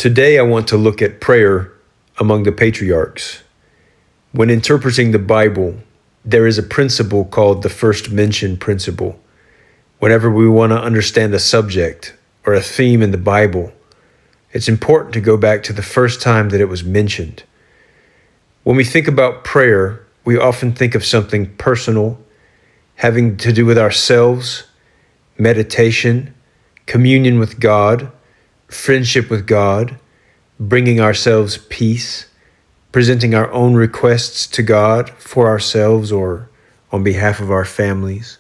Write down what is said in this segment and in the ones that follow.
Today I want to look at prayer among the patriarchs. When interpreting the Bible, there is a principle called the first mention principle. Whenever we want to understand a subject or a theme in the Bible, it's important to go back to the first time that it was mentioned. When we think about prayer, we often think of something personal, having to do with ourselves, meditation, communion with God, friendship with God, bringing ourselves peace, presenting our own requests to God for ourselves or on behalf of our families.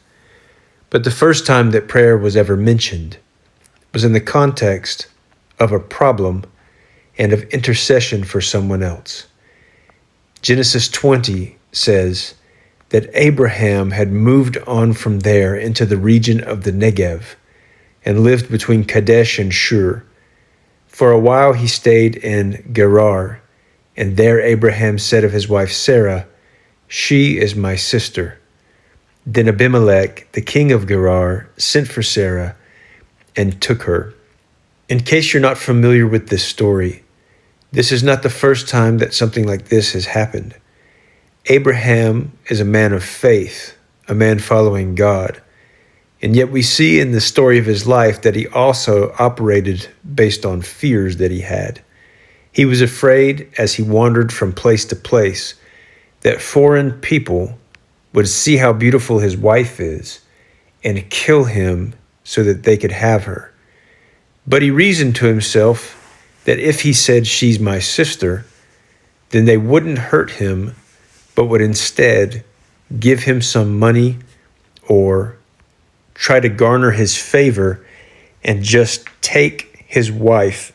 But the first time that prayer was ever mentioned was in the context of a problem and of intercession for someone else. Genesis 20 says that Abraham had moved on from there into the region of the Negev and lived between Kadesh and Shur. For a while he stayed in Gerar, and there Abraham said of his wife Sarah, "She is my sister." Then Abimelech, the king of Gerar, sent for Sarah and took her. In case you're not familiar with this story, this is not the first time that something like this has happened. Abraham is a man of faith, a man following God. And yet we see in the story of his life that he also operated based on fears that he had. He was afraid as he wandered from place to place that foreign people would see how beautiful his wife is and kill him so that they could have her. But he reasoned to himself that if he said, "She's my sister," then they wouldn't hurt him, but would instead give him some money or try to garner his favor and just take his wife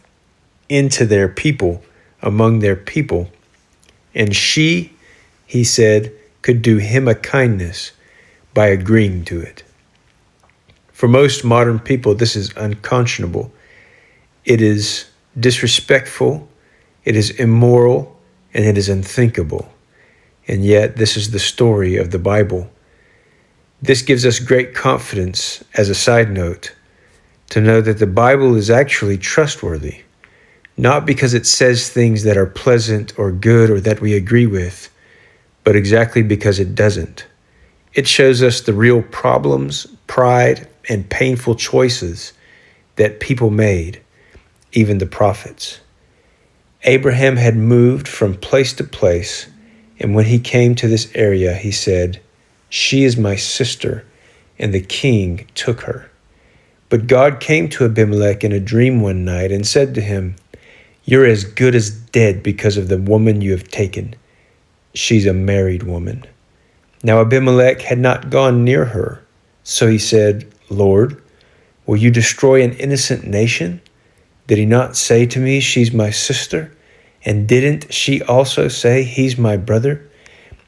into their people, among their people. And she, he said, could do him a kindness by agreeing to it. For most modern people, this is unconscionable. It is disrespectful, it is immoral, and it is unthinkable. And yet, this is the story of the Bible. This gives us great confidence, as a side note, to know that the Bible is actually trustworthy, not because it says things that are pleasant or good or that we agree with, but exactly because it doesn't. It shows us the real problems, pride, and painful choices that people made, even the prophets. Abraham had moved from place to place, and when he came to this area, he said, "She is my sister," and the king took her. But God came to Abimelech in a dream one night and said to him, "You're as good as dead because of the woman you have taken. She's a married woman." Now Abimelech had not gone near her, so he said, "Lord, will you destroy an innocent nation? Did he not say to me, 'She's my sister'? And didn't she also say, 'He's my brother'?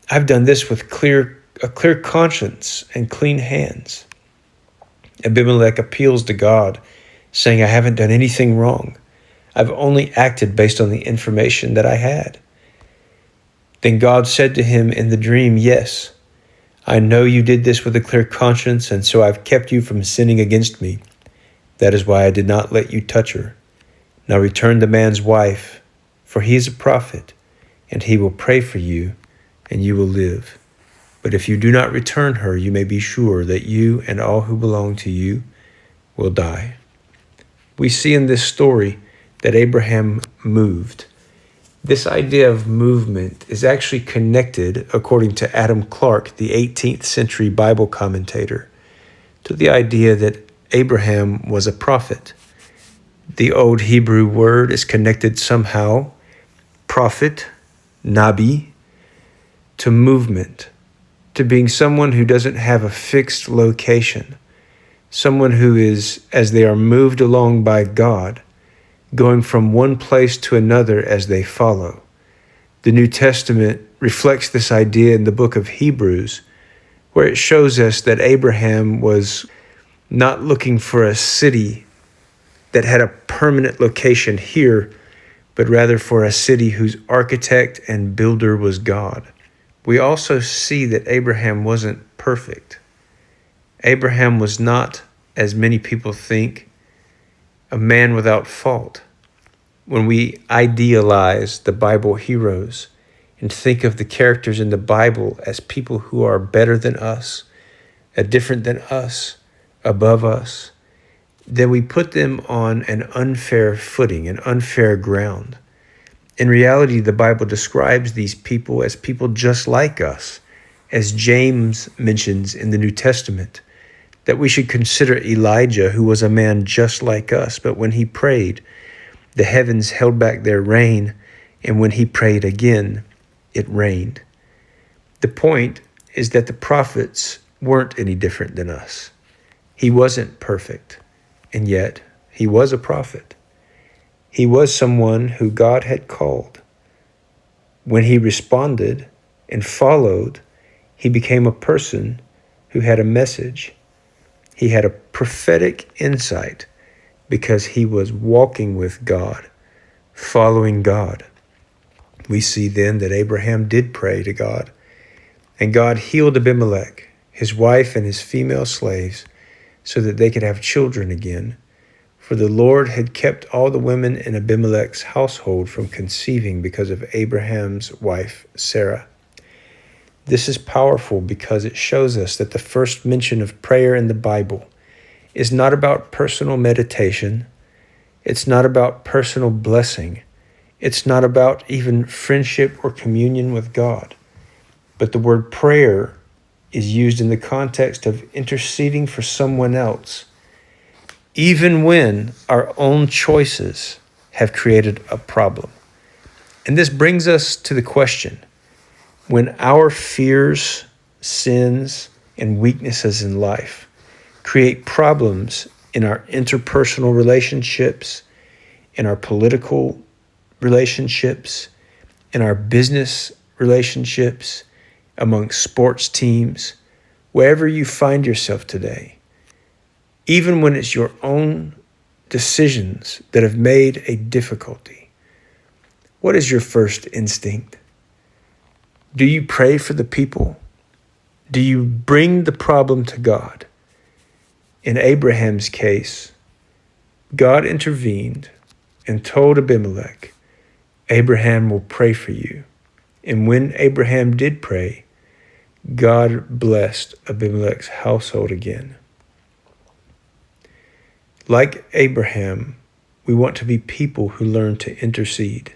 I've done this with a clear conscience and clean hands." Abimelech appeals to God, saying, "I haven't done anything wrong. I've only acted based on the information that I had." Then God said to him in the dream, "Yes, I know you did this with a clear conscience, and so I've kept you from sinning against me. That is why I did not let you touch her. Now return the man's wife, for he is a prophet, and he will pray for you, and you will live. But if you do not return her, you may be sure that you and all who belong to you will die." We see in this story that Abraham moved. This idea of movement is actually connected, according to Adam Clarke, the 18th century Bible commentator, to the idea that Abraham was a prophet. The old Hebrew word is connected somehow, prophet, nabi, to movement, to being someone who doesn't have a fixed location, someone who is, as they are moved along by God, going from one place to another as they follow. The New Testament reflects this idea in the book of Hebrews, where it shows us that Abraham was not looking for a city that had a permanent location here, but rather for a city whose architect and builder was God. We also see that Abraham wasn't perfect. Abraham was not, as many people think, a man without fault. when we idealize the Bible heroes and think of the characters in the Bible as people who are better than us, different than us, above us, then we put them on an unfair footing, an unfair ground. In reality, the Bible describes these people as people just like us, as James mentions in the New Testament, that we should consider Elijah, who was a man just like us, but when he prayed, the heavens held back their rain, and when he prayed again, it rained. The point is that the prophets weren't any different than us. He wasn't perfect, and yet he was a prophet. He was someone who God had called. When he responded and followed, he became a person who had a message. He had a prophetic insight because he was walking with God, following God. We see then that Abraham did pray to God, and God healed Abimelech, his wife and his female slaves, so that they could have children again. For the Lord had kept all the women in Abimelech's household from conceiving because of Abraham's wife, Sarah. This is powerful because it shows us that the first mention of prayer in the Bible is not about personal meditation. It's not about personal blessing. It's not about even friendship or communion with God. But the word prayer is used in the context of interceding for someone else, even when our own choices have created a problem. And this brings us to the question, when our fears, sins, and weaknesses in life create problems in our interpersonal relationships, in our political relationships, in our business relationships, among sports teams, wherever you find yourself today, even when it's your own decisions that have made a difficulty, what is your first instinct? Do you pray for the people? Do you bring the problem to God? In Abraham's case, God intervened and told Abimelech, Abraham will pray for you. And when Abraham did pray, God blessed Abimelech's household again. Like Abraham, we want to be people who learn to intercede,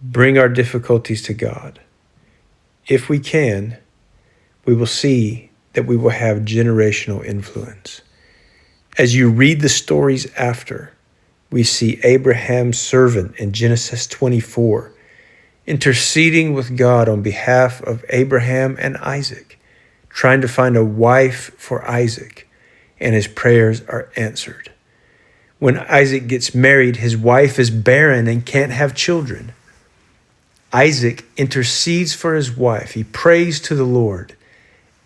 bring our difficulties to God. If we can, we will see that we will have generational influence. As you read the stories after, we see Abraham's servant in Genesis 24, interceding with God on behalf of Abraham and Isaac, trying to find a wife for Isaac, and his prayers are answered. When Isaac gets married, his wife is barren and can't have children. Isaac intercedes for his wife. He prays to the Lord,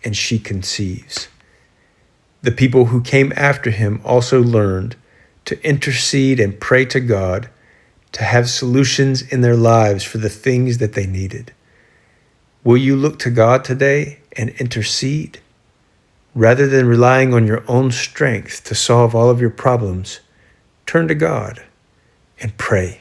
and she conceives. The people who came after him also learned to intercede and pray to God, to have solutions in their lives for the things that they needed. Will you look to God today and intercede? Rather than relying on your own strength to solve all of your problems, turn to God and pray.